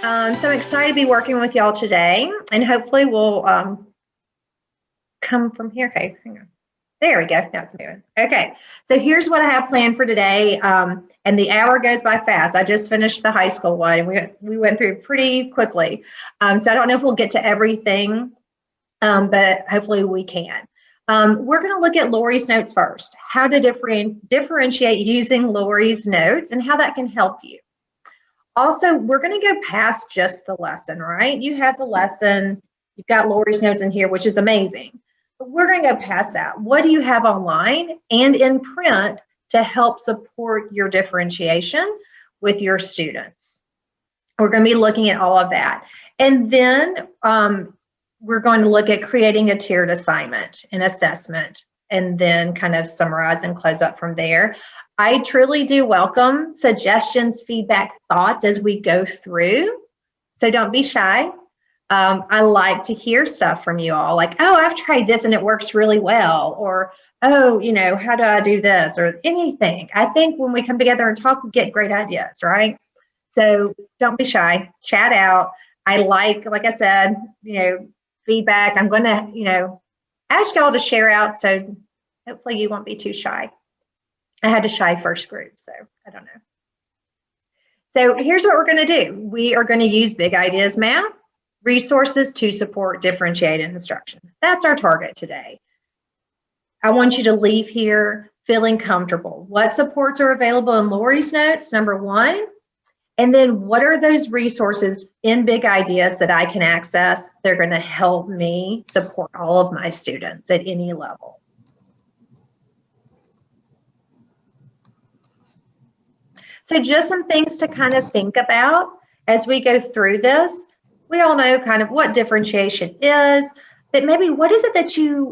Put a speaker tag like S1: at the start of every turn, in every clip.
S1: So I'm excited to be working with y'all today, and hopefully we'll come from here. Okay, hang on. There we go. Now it's moving. Okay, so here's what I have planned for today, and the hour goes by fast. I just finished the high school one, and we went through pretty quickly. So I don't know if we'll get to everything, but hopefully we can. We're going to look at Lori's notes first, how to differentiate using Lori's notes and how that can help you. Also, we're going to go past just the lesson, right? You have the lesson, you've got Lori's notes in here, which is amazing. But we're going to go past that. What do you have online and in print to help support your differentiation with your students? We're going to be looking at all of that. And then we're going to look at creating a tiered assignment and assessment, and then kind of summarize and close up from there. I truly do welcome suggestions, feedback, thoughts as we go through. So don't be shy. I like to hear stuff from you all, like, oh, I've tried this and it works really well, or, oh, you know, how do I do this, or anything. I think when we come together and talk, we get great ideas, right? So don't be shy, chat out. I like I said, you know, feedback. I'm going to, you know, ask y'all to share out. So hopefully you won't be too shy. I had a shy first group, so I don't know. So here's what we're going to do. We are going to use Big Ideas Math resources to support differentiated instruction. That's our target today. I want you to leave here feeling comfortable. What supports are available in Lori's notes, number one, and then what are those resources in Big Ideas that I can access? They're going to help me support all of my students at any level. So just some things to kind of think about as we go through this. We all know kind of what differentiation is, but maybe what is it that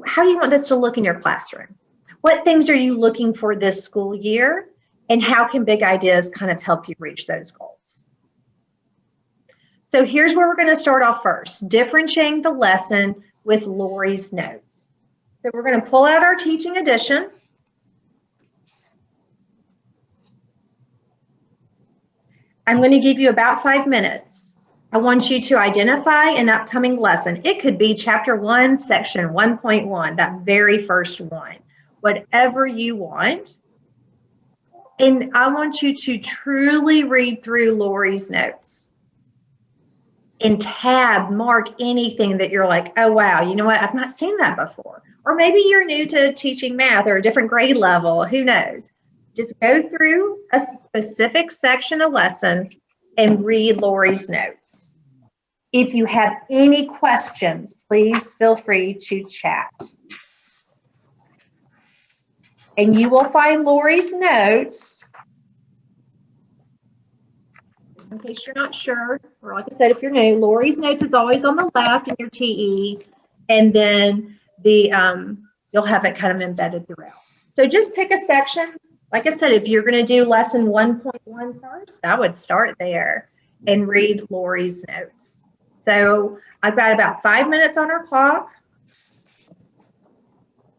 S1: how do you want this to look in your classroom? What things are you looking for this school year? And how can Big Ideas kind of help you reach those goals? So here's where we're going to start off first, differentiating the lesson with Lori's notes. So we're going to pull out our teaching edition. I'm going to give you about 5 minutes. I want you to identify an upcoming lesson. It could be chapter 1, section 1.1, that very first one, whatever you want. And I want you to truly read through Lori's notes and tab, mark anything that you're like, oh, wow, you know what? I've not seen that before. Or maybe you're new to teaching math or a different grade level, who knows? Just go through a specific section of lesson and read Lori's notes. If you have any questions, please feel free to chat. And you will find Lori's notes, just in case you're not sure, or like I said, if you're new, Lori's notes is always on the left in your TE, and then you'll have it kind of embedded throughout. So just pick a section. Like I said, if you're going to do lesson 1.1 first, I would start there and read Lori's notes. So I've got about 5 minutes on our clock.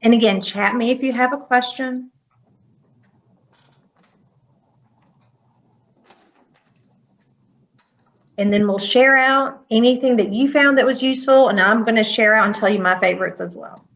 S1: And again, chat me if you have a question. And then we'll share out anything that you found that was useful, and I'm going to share out and tell you my favorites as well.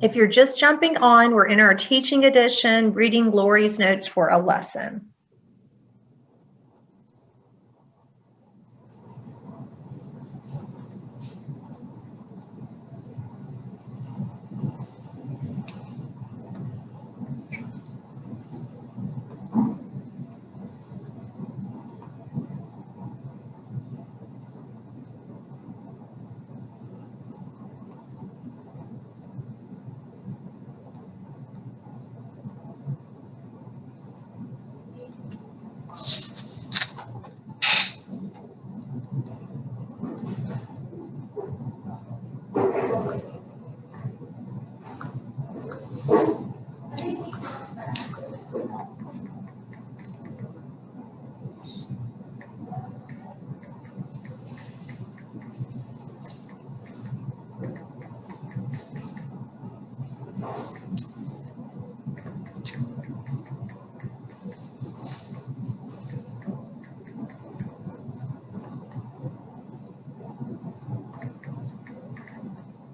S1: If you're just jumping on, we're in our teaching edition, reading Lori's notes for a lesson.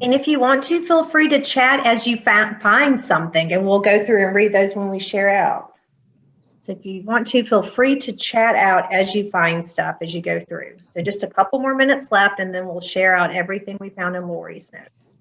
S1: And if you want to, feel free to chat as you find something, and we'll go through and read those when we share out. So if you want to, feel free to chat out as you find stuff as you go through. So just a couple more minutes left, and then we'll share out everything we found in Lori's notes.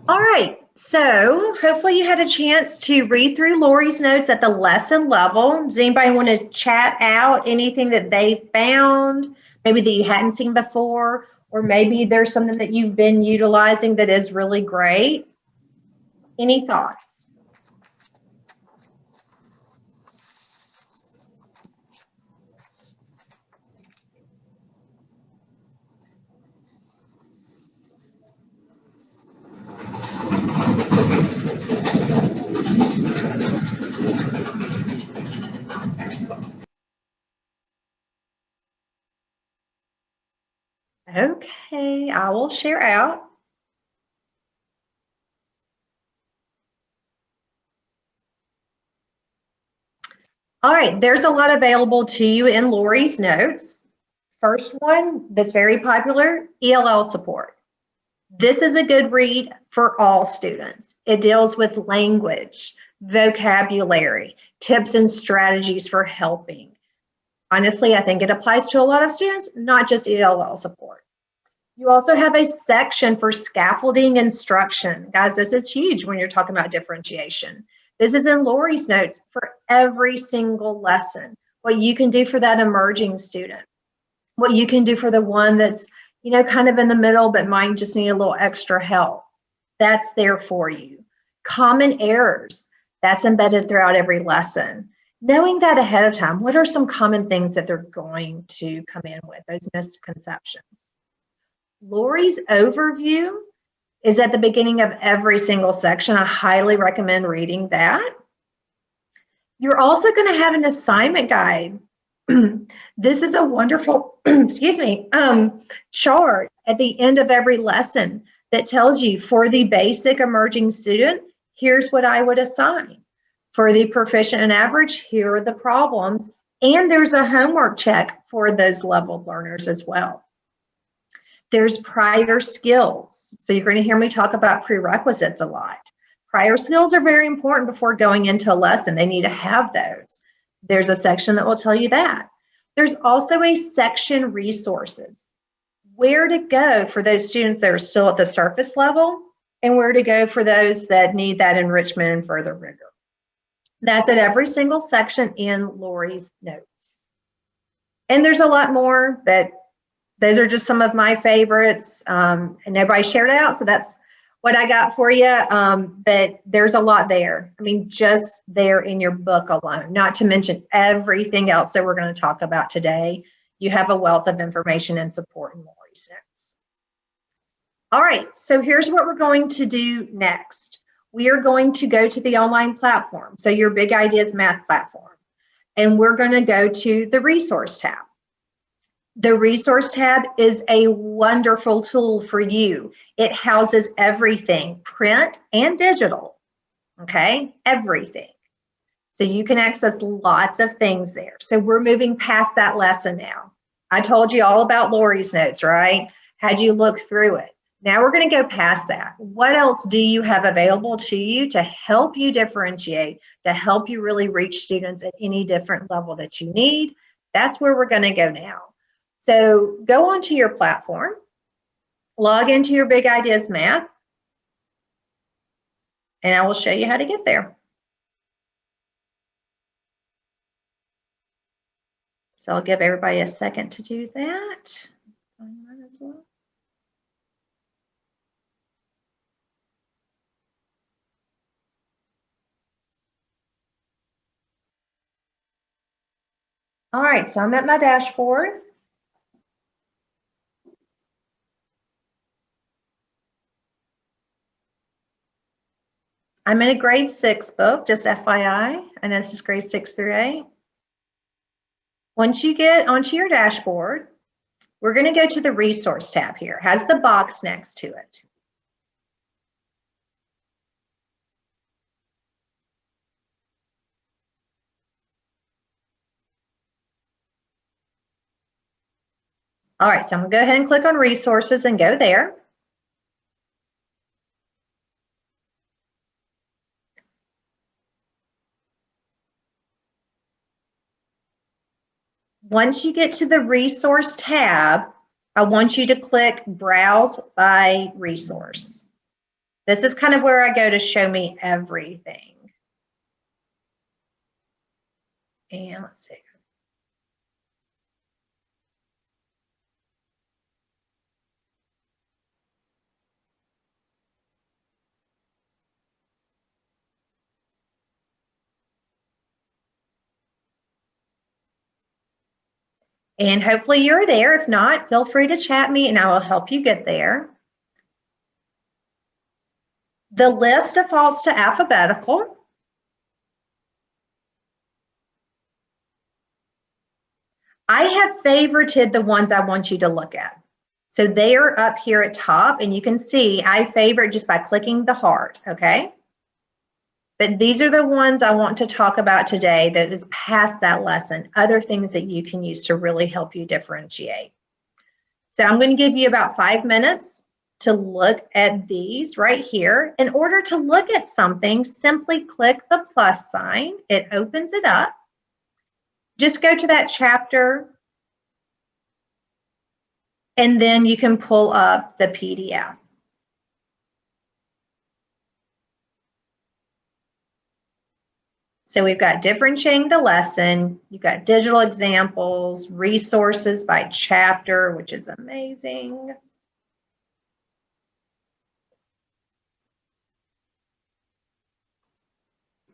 S1: All right, so hopefully you had a chance to read through Lori's notes at the lesson level. Does anybody want to chat out anything that they found, maybe that you hadn't seen before, or maybe there's something that you've been utilizing that is really great? Any thoughts? Okay, I will share out. All right, there's a lot available to you in Lori's notes. First one that's very popular, ELL support. This is a good read for all students. It deals with language, vocabulary, tips and strategies for helping. Honestly, I think it applies to a lot of students, not just ELL support. You also have a section for scaffolding instruction. Guys, this is huge when you're talking about differentiation. This is in Lori's notes for every single lesson. What you can do for that emerging student, what you can do for the one that's, you know, kind of in the middle but might just need a little extra help. That's there for you. Common errors, that's embedded throughout every lesson. Knowing that ahead of time, what are some common things that they're going to come in with, those misconceptions? Lori's overview is at the beginning of every single section. I highly recommend reading that. You're also going to have an assignment guide. This is a wonderful, excuse me, chart at the end of every lesson that tells you for the basic emerging student, here's what I would assign. For the proficient and average, here are the problems. And there's a homework check for those leveled learners as well. There's prior skills. So you're going to hear me talk about prerequisites a lot. Prior skills are very important before going into a lesson. They need to have those. There's a section that will tell you that. There's also a section resources. Where to go for those students that are still at the surface level and where to go for those that need that enrichment and further rigor. That's at every single section in Lori's notes. And there's a lot more, but those are just some of my favorites. And nobody shared out, so that's what I got for you. But there's a lot there. I mean, just there in your book alone, not to mention everything else that we're going to talk about today. You have a wealth of information and support in Lori's notes. All right, so here's what we're going to do next. We are going to go to the online platform, so your Big Ideas Math platform, and we're going to go to the resource tab. The resource tab is a wonderful tool for you. It houses everything, print and digital, okay? Everything. So you can access lots of things there. So we're moving past that lesson now. I told you all about Lori's notes, right? Had you look through it. Now we're going to go past that. What else do you have available to you to help you differentiate, to help you really reach students at any different level that you need? That's where we're going to go now. So go onto your platform, log into your Big Ideas Math, and I will show you how to get there. So I'll give everybody a second to do that. All right, so I'm at my dashboard. I'm in a grade 6 book, just FYI, and this is grade 6 through 8. Once you get onto your dashboard, we're going to go to the resource tab here. It has the box next to it. All right, so I'm going to go ahead and click on resources and go there. Once you get to the resource tab, I want you to click Browse by Resource. This is kind of where I go to show me everything. And let's see. And hopefully you're there. If not, feel free to chat me and I will help you get there. The list defaults to alphabetical. I have favorited the ones I want you to look at. So they are up here at top and you can see I favorite just by clicking the heart, okay? But these are the ones I want to talk about today that is past that lesson, other things that you can use to really help you differentiate. So I'm going to give you about 5 minutes to look at these right here. In order to look at something, simply click the plus sign. It opens it up. Just go to that chapter and then you can pull up the PDF. So we've got differentiating the lesson. You've got digital examples, resources by chapter, which is amazing.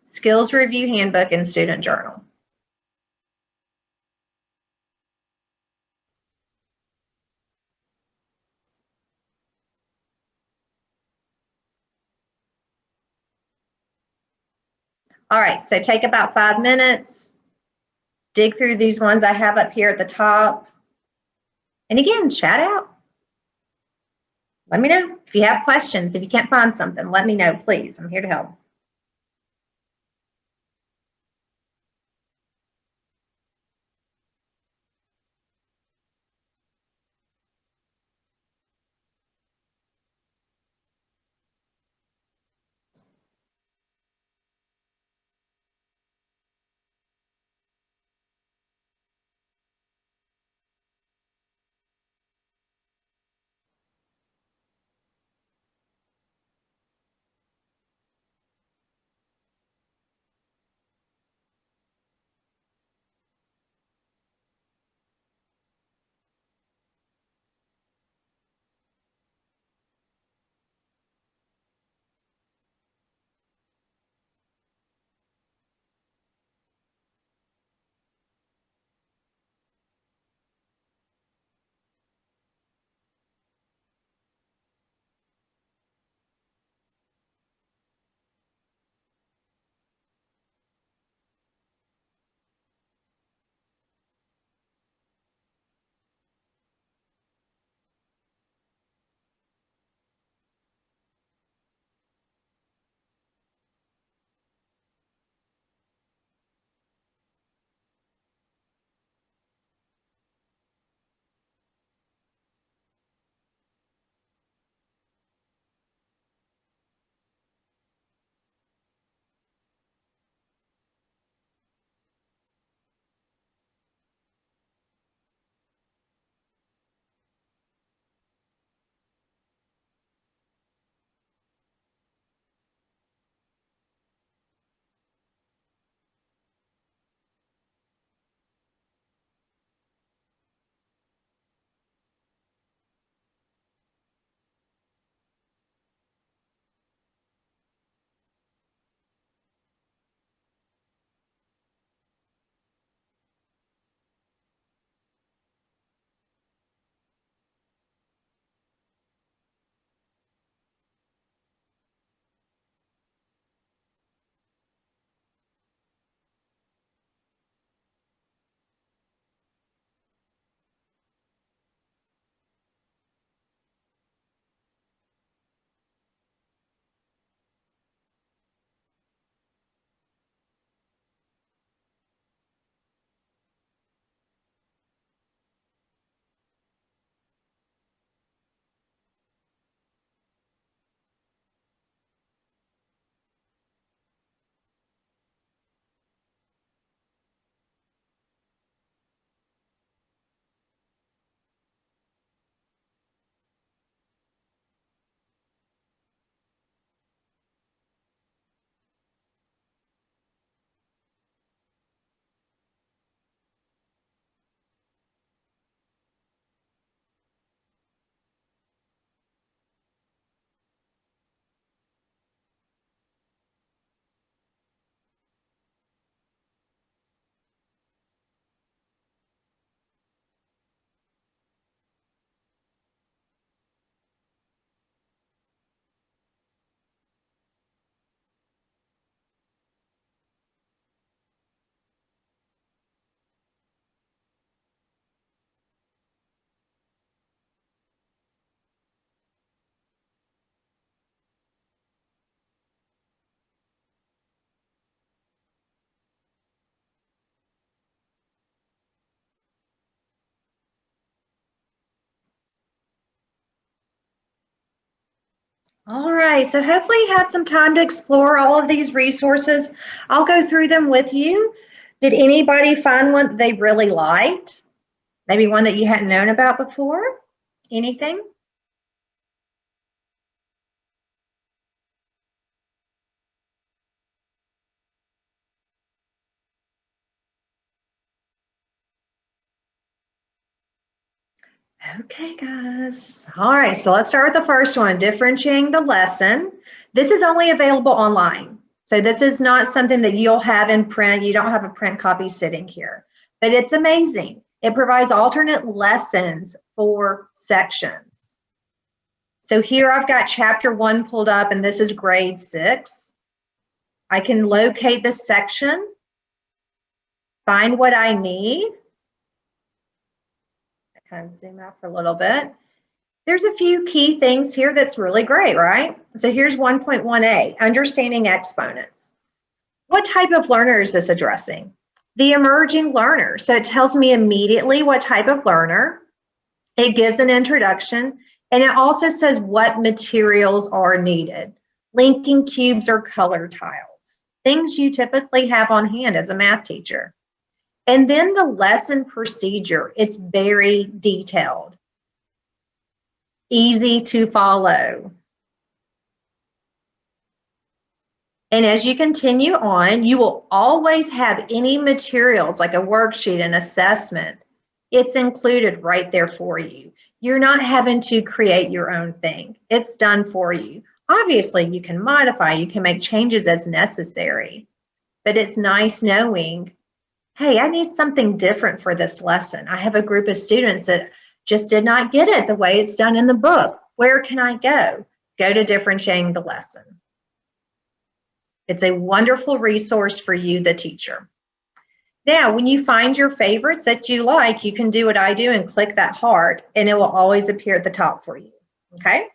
S1: Skills Review Handbook and Student Journal. All right, so take about 5 minutes, dig through these ones I have up here at the top. And again, chat out. Let me know if you have questions. If you can't find something, let me know, please. I'm here to help. All right, so hopefully you had some time to explore all of these resources. I'll go through them with you. Did anybody find one that they really liked? Maybe one that you hadn't known about before? Anything? Okay, guys. All right, so let's start with the first one, differentiating the lesson. This is only available online. So this is not something that you'll have in print. You don't have a print copy sitting here, but it's amazing. It provides alternate lessons for sections. So here I've got chapter 1 pulled up, and this is grade 6. I can locate the section, find what I need. I kind of zoom out for a little bit. There's a few key things here that's really great, right? So here's 1.1a, understanding exponents. What type of learner is this addressing? The emerging learner. So it tells me immediately what type of learner. It gives an introduction, and it also says what materials are needed. Linking cubes or color tiles, things you typically have on hand as a math teacher. And then the lesson procedure, it's very detailed, easy to follow. And as you continue on, you will always have any materials like a worksheet, an assessment. It's included right there for you. You're not having to create your own thing. It's done for you. Obviously, you can modify, you can make changes as necessary, but it's nice knowing, hey, I need something different for this lesson. I have a group of students that just did not get it the way it's done in the book. Where can I go? Go to differentiating the lesson. It's a wonderful resource for you, the teacher. Now, when you find your favorites that you like, you can do what I do and click that heart, and it will always appear at the top for you, okay?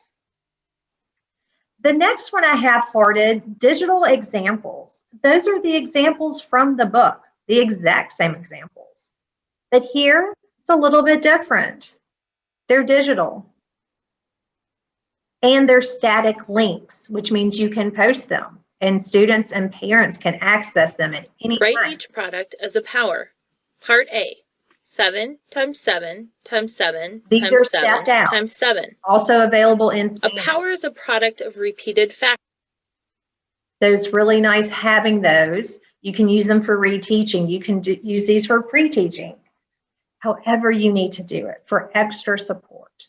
S1: The next one I have hearted, digital examples. Those are the examples from the book, the exact same examples. But here, it's a little bit different. They're digital. And they're static links, which means you can post them, and students and parents can access them at any time.
S2: Write each product as a power. Part A, 7 times 7 times 7
S1: These
S2: times
S1: are
S2: 7
S1: stepped out.
S2: times 7.
S1: Also available in
S2: A
S1: Spanish.
S2: power is a product of repeated factors.
S1: Those really nice having those. You can use them for reteaching. You can use these for pre-teaching. However you need to do it for extra support.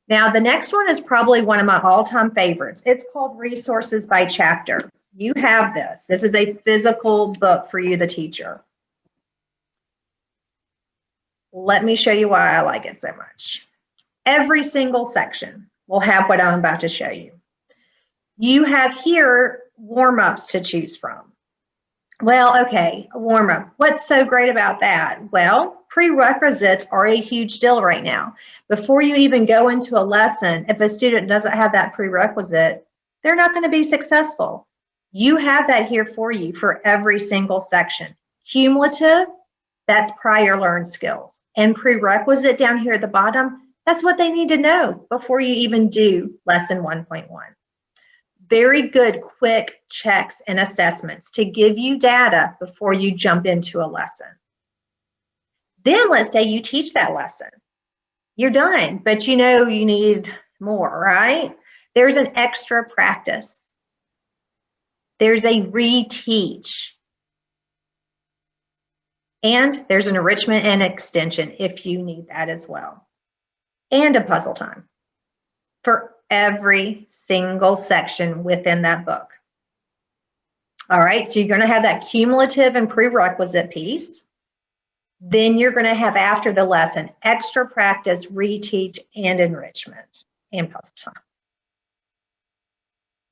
S1: Now, the next one is probably one of my all-time favorites. It's called Resources by Chapter. You have this. This is a physical book for you, the teacher. Let me show you why I like it so much. Every single section will have what I'm about to show you. You have here warm-ups to choose from. Well, okay, a warm-up. What's so great about that? Well, prerequisites are a huge deal right now. Before you even go into a lesson, if a student doesn't have that prerequisite, they're not going to be successful. You have that here for you for every single section. Cumulative, that's prior learned skills. And prerequisite down here at the bottom, that's what they need to know before you even do lesson 1.1. Very good quick checks and assessments to give you data before you jump into a lesson. Then let's say you teach that lesson. You're done, but you know you need more, right? There's an extra practice. There's a reteach. And there's an enrichment and extension if you need that as well. And a puzzle time for every single section within that book. All right, so you're going to have that cumulative and prerequisite piece. Then you're going to have after the lesson extra practice, reteach, and enrichment and puzzle time.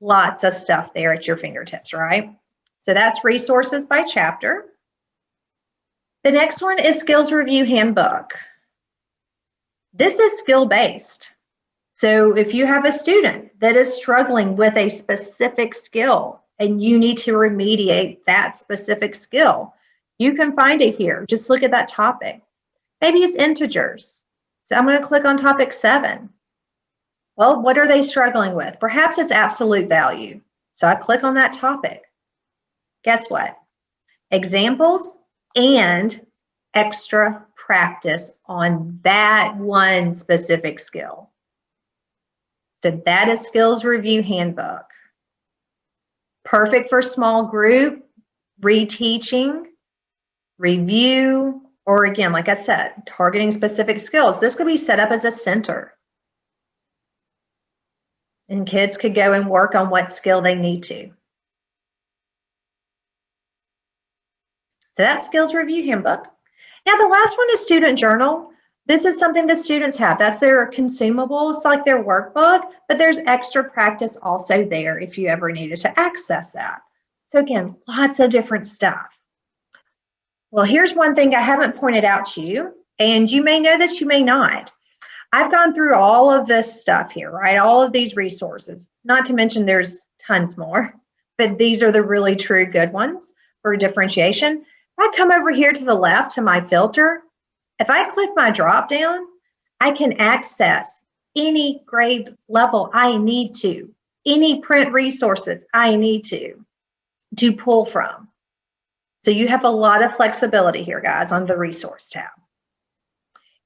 S1: Lots of stuff there at your fingertips, right? So that's Resources by Chapter. The next one is Skills Review Handbook. This is skill-based. So if you have a student that is struggling with a specific skill and you need to remediate that specific skill, you can find it here. Just look at that topic. Maybe it's integers. So I'm going to click on topic 7. Well, what are they struggling with? Perhaps it's absolute value. So I click on that topic. Guess what? Examples and extra practice on that one specific skill. So that is Skills Review Handbook. Perfect for small group, reteaching, review, or again, like I said, targeting specific skills. This could be set up as a center. And kids could go and work on what skill they need to. So that's Skills Review Handbook. Now the last one is Student Journal. This is something that students have. That's their consumables, like their workbook, but there's extra practice also there if you ever needed to access that. So again, lots of different stuff. Well, here's one thing I haven't pointed out to you, and you may know this, you may not. I've gone through all of this stuff here, right? All of these resources, not to mention there's tons more, but these are the really true good ones for differentiation. If I come over here to the left to my filter, if I click my drop down, I can access any grade level I need to, any print resources I need to pull from. So you have a lot of flexibility here, guys, on the resource tab.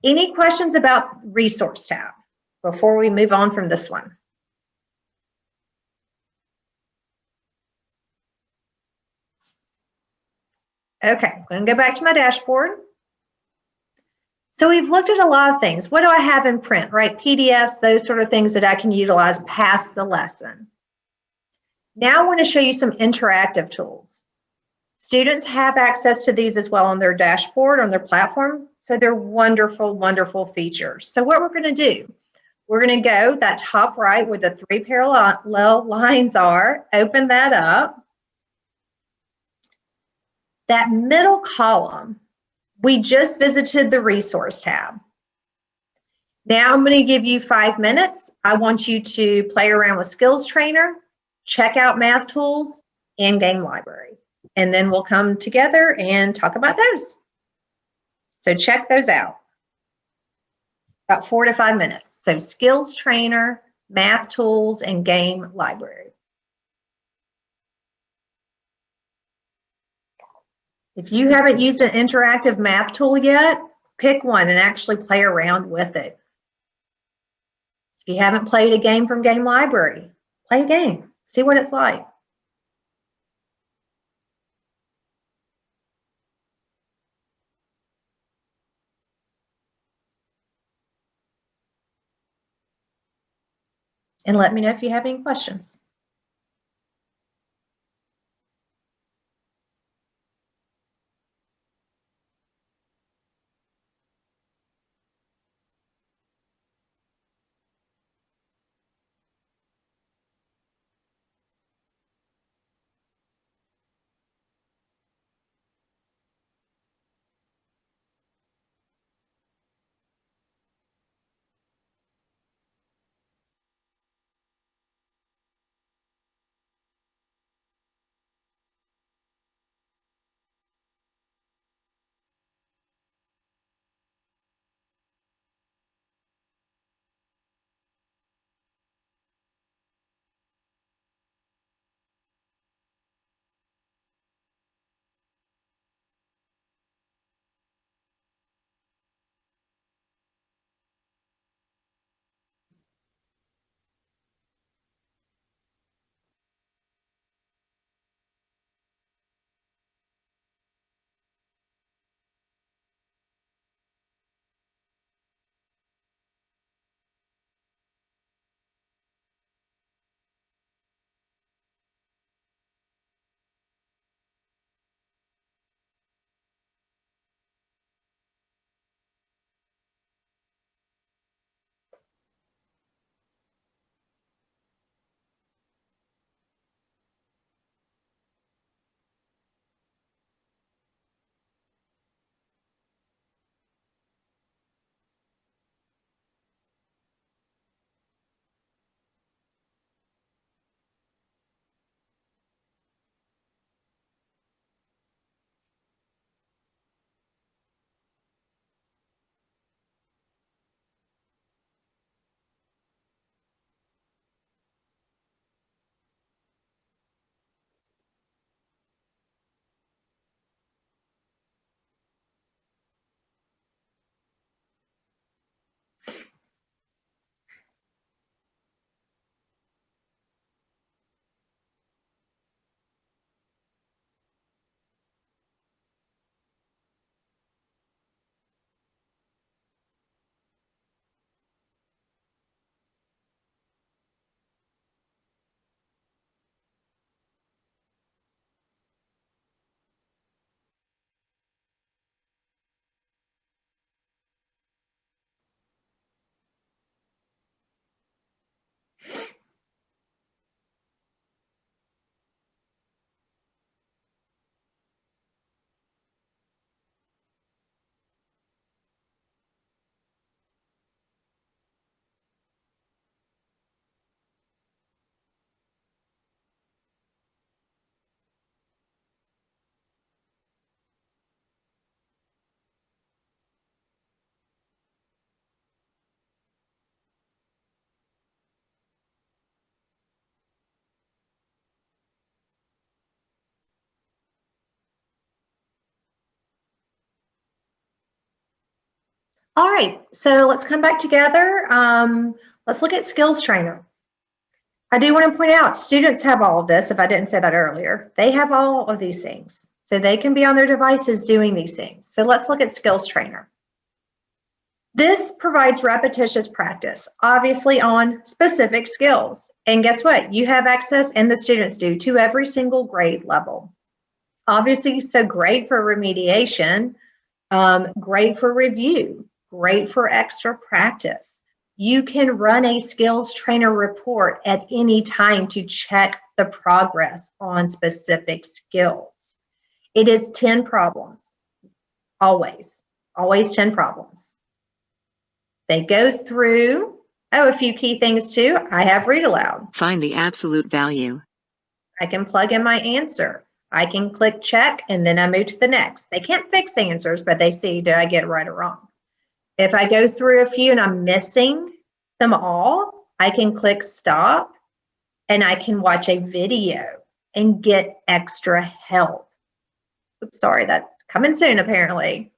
S1: Any questions about resource tab before we move on from this one? Okay, I'm going to go back to my dashboard. So we've looked at a lot of things. What do I have in print, right? PDFs, those sort of things that I can utilize past the lesson. Now I want to show you some interactive tools. Students have access to these as well on their dashboard, on their platform. So they're wonderful, wonderful features. So what we're going to do, we're going to go that top right where the 3 parallel lines are, open that up. That middle column, we just visited the resource tab. Now I'm going to give you 5 minutes. I want you to play around with Skills Trainer, check out Math Tools, and Game Library. And then we'll come together and talk about those. So check those out. About 4 to 5 minutes. So Skills Trainer, Math Tools, and Game Library. If you haven't used an interactive math tool yet, pick one and actually play around with it. If you haven't played a game from Game Library, play a game. See what it's like. And let me know if you have any questions. All right, so let's come back together. Let's look at skills trainer. I do want to point out students have all of this, if I didn't say that earlier. They have all of these things. So they can be on their devices doing these things. So let's look at skills trainer. This provides repetitious practice, obviously on specific skills. And guess what? You have access, and the students do, to every single grade level. Obviously, so great for remediation, great for review, great for extra practice. You can run a skills trainer report at any time to check the progress on specific skills. It is 10 problems, always 10 problems. They go through, a few key things too. I have read aloud.
S3: Find the absolute value.
S1: I can plug in my answer. I can click check, and then I move to the next. They can't fix answers, but they see, did I get it right or wrong? If I go through a few and I'm missing them all, I can click stop, and I can watch a video and get extra help. Oops, sorry, that's coming soon apparently.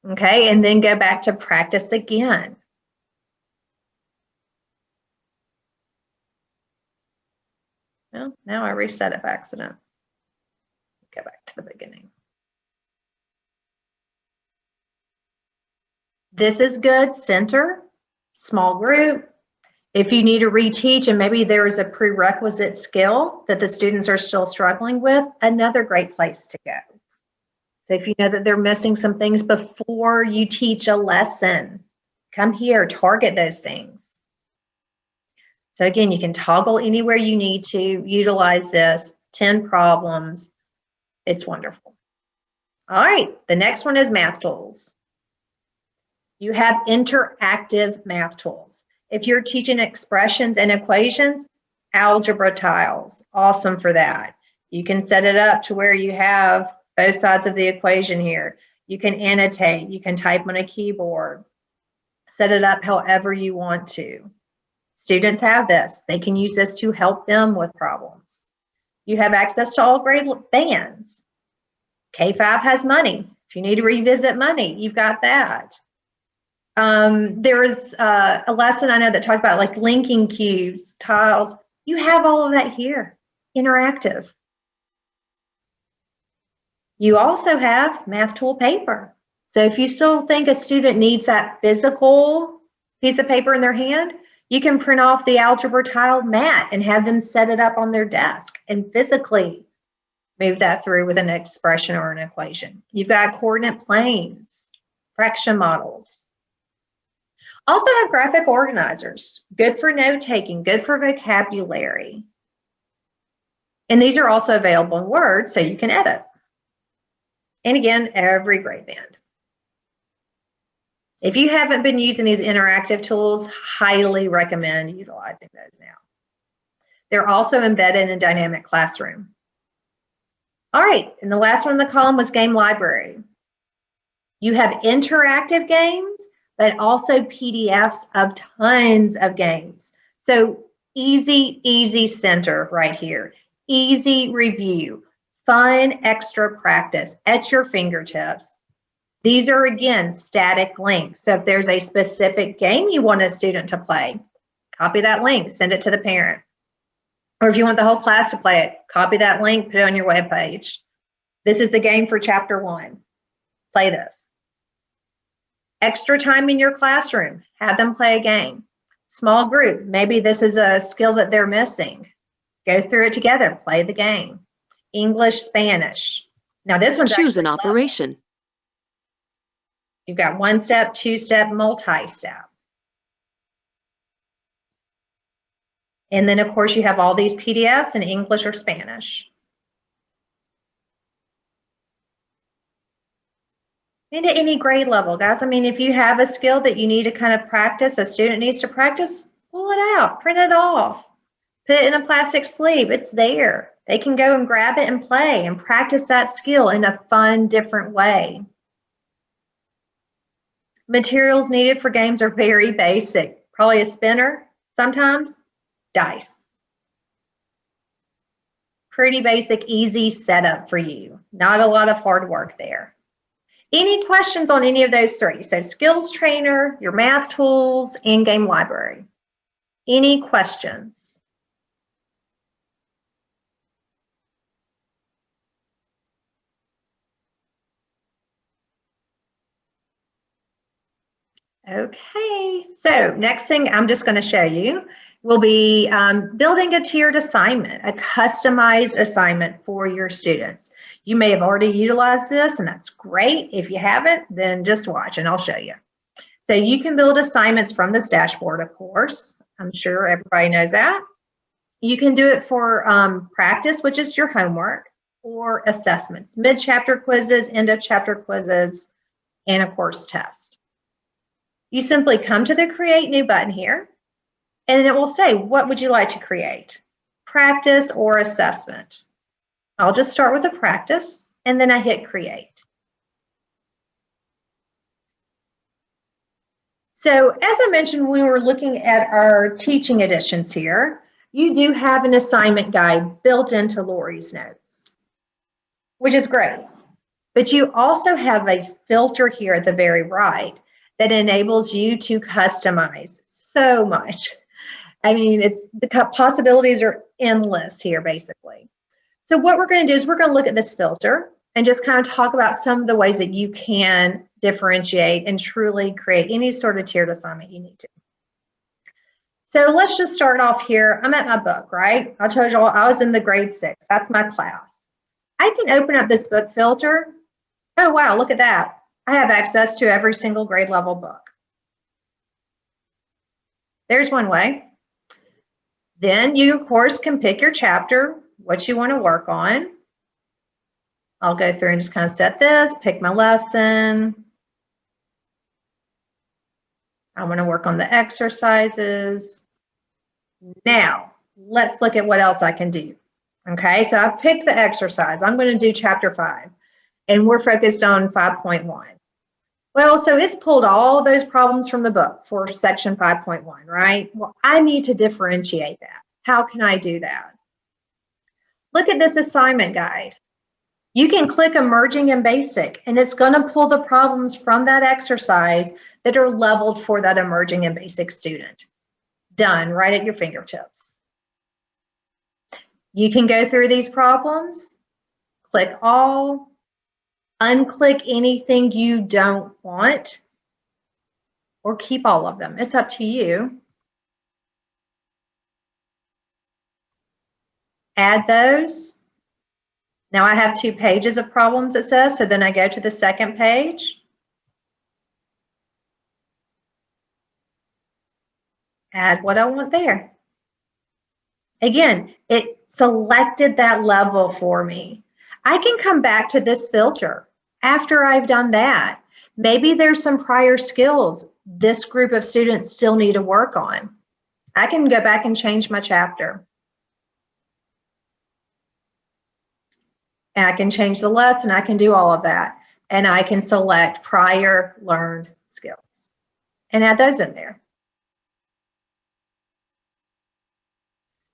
S1: Okay, and then go back to practice again. Well, now I reset it by accident. Go back to the beginning. This is good. Center, small group. If you need to reteach and maybe there is a prerequisite skill that the students are still struggling with, another great place to go. So if you know that they're missing some things before you teach a lesson, come here, target those things. So again, you can toggle anywhere you need to, utilize this, 10 problems. It's wonderful. All right, the next one is math tools. You have interactive math tools. If you're teaching expressions and equations, algebra tiles, awesome for that. You can set it up to where you have both sides of the equation here. You can annotate, you can type on a keyboard, set it up however you want to. Students have this. They can use this to help them with problems. You have access to all grade bands. K-5 has money. If you need to revisit money, you've got that. There was a lesson I know that talked about like linking cubes, tiles. You have all of that here, interactive. You also have math tool paper. So if you still think a student needs that physical piece of paper in their hand, you can print off the algebra tile mat and have them set it up on their desk and physically move that through with an expression or an equation. You've got coordinate planes, fraction models. Also have graphic organizers, good for note-taking, good for vocabulary. And these are also available in Word, so you can edit. And again, every grade band. If you haven't been using these interactive tools, highly recommend utilizing those now. They're also embedded in Dynamic Classroom. All right, and the last one in the column was Game Library. You have interactive games, but also PDFs of tons of games. So easy center right here. Easy review, fun extra practice at your fingertips. These are, again, static links. So if there's a specific game you want a student to play, copy that link, send it to the parent. Or if you want the whole class to play it, copy that link, put it on your webpage. This is the game for chapter 1. Play this. Extra time in your classroom, have them play a game. Small group, maybe this is a skill that they're missing. Go through it together, play the game. English, Spanish. Now this one's
S3: Choose an operation.
S1: You've got 1-step, 2-step, multi-step. And then of course you have all these PDFs in English or Spanish. And at any grade level, guys. I mean, if you have a skill that you need to kind of practice, a student needs to practice, pull it out, print it off, put it in a plastic sleeve. It's there. They can go and grab it and play and practice that skill in a fun, different way. Materials needed for games are very basic. Probably a spinner, sometimes dice. Pretty basic, easy setup for you. Not a lot of hard work there. Any questions on any of those three? So skills trainer, your math tools, and game library. Any questions? Okay, so next thing I'm just going to show you will be building a tiered assignment, a customized assignment for your students. You may have already utilized this, and that's great. If you haven't, then just watch and I'll show you. So you can build assignments from this dashboard, of course. I'm sure everybody knows that. You can do it for practice, which is your homework, or assessments, mid-chapter quizzes, end-of-chapter quizzes, and of course, tests. You simply come to the Create New button here, and it will say, what would you like to create? Practice or assessment? I'll just start with a practice, and then I hit Create. So as I mentioned, we were looking at our teaching editions here. You do have an assignment guide built into Lori's notes, which is great. But you also have a filter here at the very right that enables you to customize so much. I mean, the possibilities are endless here, basically. So what we're going to do is we're going to look at this filter and just kind of talk about some of the ways that you can differentiate and truly create any sort of tiered assignment you need to. So let's just start off here. I'm at my book, right? I told you all I was in the grade 6. That's my class. I can open up this book filter. Oh, wow, look at that. I have access to every single grade level book. There's one way. Then you, of course, can pick your chapter, what you want to work on. I'll go through and just kind of set this, pick my lesson. I want to work on the exercises. Now, let's look at what else I can do. Okay, so I've picked the exercise. I'm going to do chapter 5, and we're focused on 5.1. Well, so it's pulled all those problems from the book for section 5.1, right? Well, I need to differentiate that. How can I do that? Look at this assignment guide. You can click Emerging and Basic, and it's going to pull the problems from that exercise that are leveled for that Emerging and Basic student. Done, right at your fingertips. You can go through these problems, click All, unclick anything you don't want, or keep all of them. It's up to you. Add those. Now I have 2 pages of problems, it says, so then I go to the second page. Add what I want there. Again, it selected that level for me. I can come back to this filter after I've done that. Maybe there's some prior skills this group of students still need to work on. I can go back and change my chapter. And I can change the lesson, I can do all of that. And I can select prior learned skills and add those in there.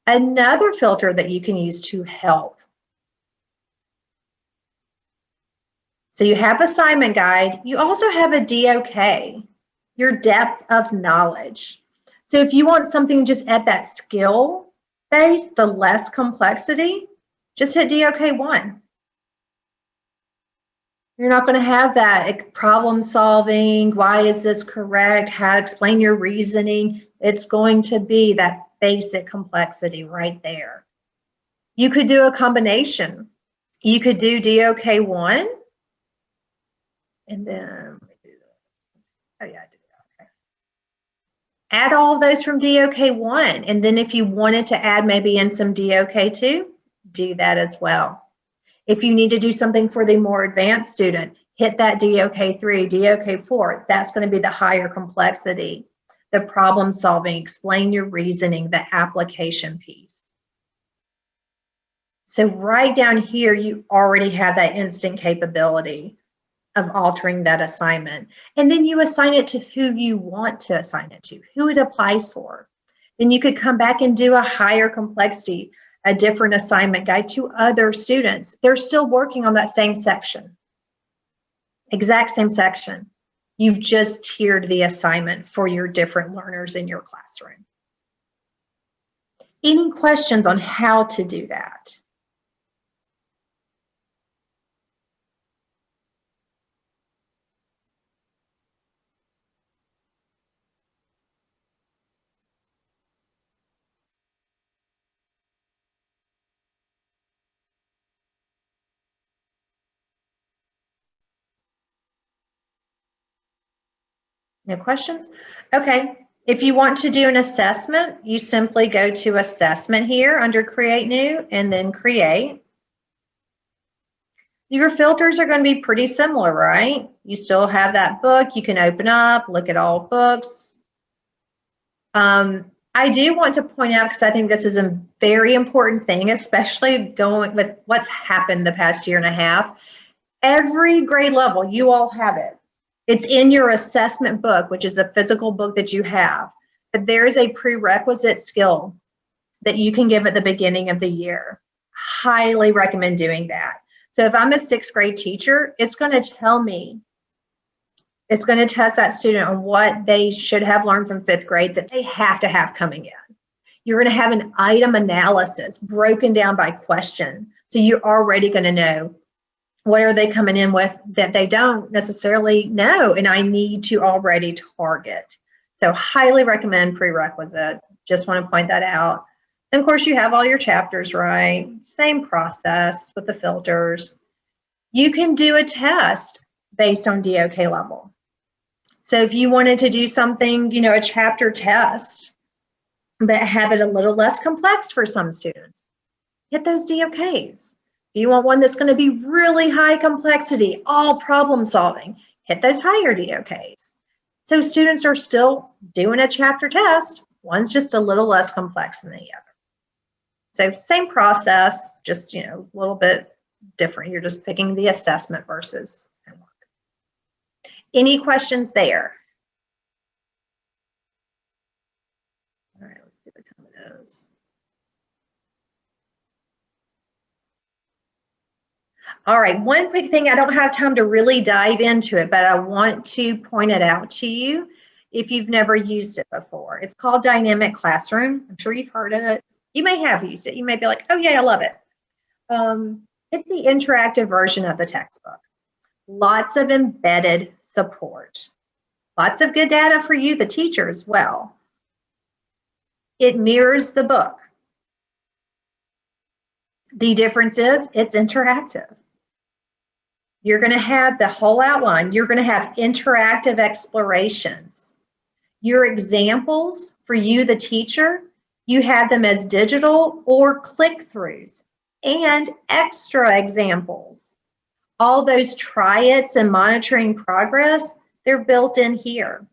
S1: Another filter that you can use to help. So you have assignment guide, you also have a DOK, your depth of knowledge. So if you want something just at that skill base, the less complexity, just hit DOK 1. You're not going to have that problem solving, why is this correct, how to explain your reasoning. It's going to be that basic complexity right there. You could do a combination. You could do DOK 1, and then, oh yeah, I did that, okay. Add all of those from DOK 1, and then if you wanted to add maybe in some DOK 2, do that as well. If you need to do something for the more advanced student, hit that DOK 3, DOK 4. That's going to be the higher complexity, the problem solving, explain your reasoning, the application piece. So right down here, you already have that instant capability of altering that assignment. And then you assign it to who you want to assign it to, who it applies for. Then you could come back and do a higher complexity, a different assignment guide to other students. They're still working on that same section. Exact same section. You've just tiered the assignment for your different learners in your classroom. Any questions on how to do that? No questions? Okay. If you want to do an assessment, you simply go to assessment here under create new and then create. Your filters are going to be pretty similar, right? You still have that book you can open up, look at all books. I do want to point out, because I think this is a very important thing, especially going with what's happened the past year and a half. Every grade level, you all have it. It's in your assessment book, which is a physical book that you have. But there is a prerequisite skill that you can give at the beginning of the year. Highly recommend doing that. So if I'm a 6th grade teacher, it's going to tell me, it's going to test that student on what they should have learned from 5th grade that they have to have coming in. You're going to have an item analysis broken down by question. So you're already going to know, what are they coming in with that they don't necessarily know, and I need to already target. So highly recommend prerequisite. Just want to point that out. And of course, you have all your chapters, right? Same process with the filters. You can do a test based on DOK level. So if you wanted to do something, you know, a chapter test, but have it a little less complex for some students, hit those DOKs. If you want one that's going to be really high complexity, all problem solving, hit those higher DOKs. So students are still doing a chapter test. One's just a little less complex than the other. So same process, just, you know, a little bit different. You're just picking the assessment versus homework. Any questions there? All right, let's see what time it is. All right, one quick thing, I don't have time to really dive into it, but I want to point it out to you if you've never used it before. It's called Dynamic Classroom. I'm sure you've heard of it. You may have used it. You may be like, oh yeah, I love it. It's the interactive version of the textbook. Lots of embedded support. Lots of good data for you, the teacher, as well. It mirrors the book. The difference is it's interactive. You're going to have the whole outline. You're going to have interactive explorations. Your examples for you, the teacher, you have them as digital or click-throughs and extra examples. All those try-its and monitoring progress, they're built in here.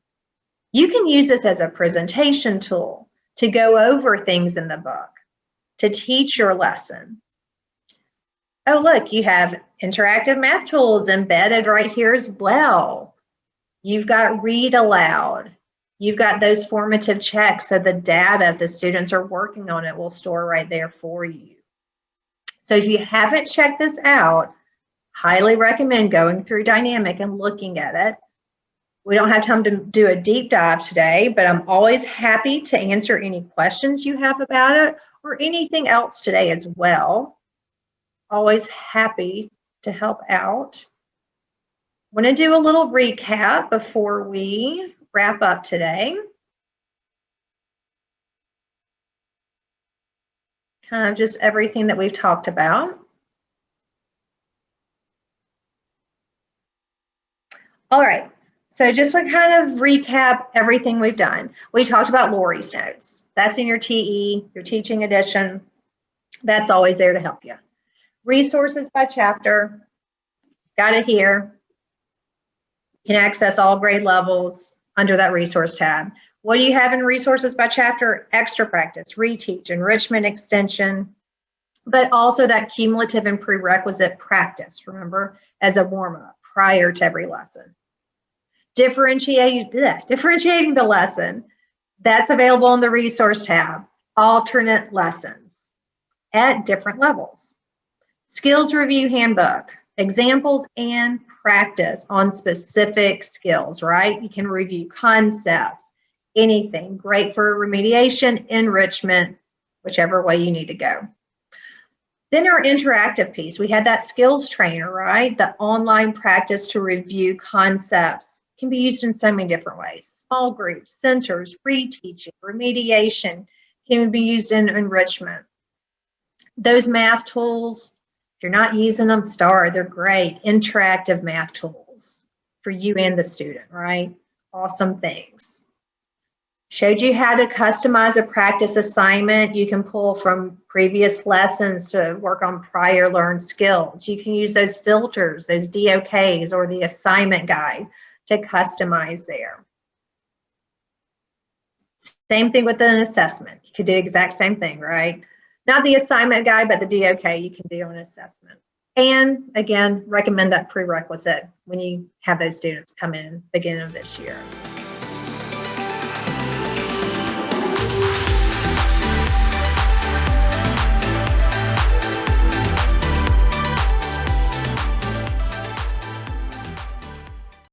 S1: You can use this as a presentation tool to go over things in the book, to teach your lesson. Oh, look, you have interactive math tools embedded right here as well. You've got read aloud. You've got those formative checks, so the data, if the students are working on it, will store right there for you. So if you haven't checked this out, highly recommend going through Dynamic and looking at it. We don't have time to do a deep dive today, but I'm always happy to answer any questions you have about it or anything else today as well. Always happy to help out. I want to do a little recap before we wrap up today. Kind of just everything that we've talked about. All right, so just to kind of recap everything we've done. We talked about Lori's notes. That's in your TE, your teaching edition. That's always there to help you. Resources by chapter, got it here. You can access all grade levels under that resource tab. What do you have in resources by chapter? Extra practice, reteach, enrichment extension, but also that cumulative and prerequisite practice, remember, as a warm-up prior to every lesson. Differentiating the lesson, that's available in the resource tab. Alternate lessons at different levels. Skills review handbook, examples and practice on specific skills, right? You can review concepts, anything. Great for remediation, enrichment, whichever way you need to go. Then our interactive piece, we had that skills trainer, right? The online practice to review concepts can be used in so many different ways. Small groups, centers, reteaching, remediation can be used in enrichment. Those math tools, if you're not using them, they're great. Interactive math tools for you and the student, right? Awesome things. Showed you how to customize a practice assignment. You can pull from previous lessons to work on prior learned skills. You can use those filters, those DOKs, or the assignment guide to customize there. Same thing with an assessment. You could do the exact same thing, right? Not the assignment guide, but the DOK you can do an assessment. And again, recommend that prerequisite when you have those students come in beginning of this year.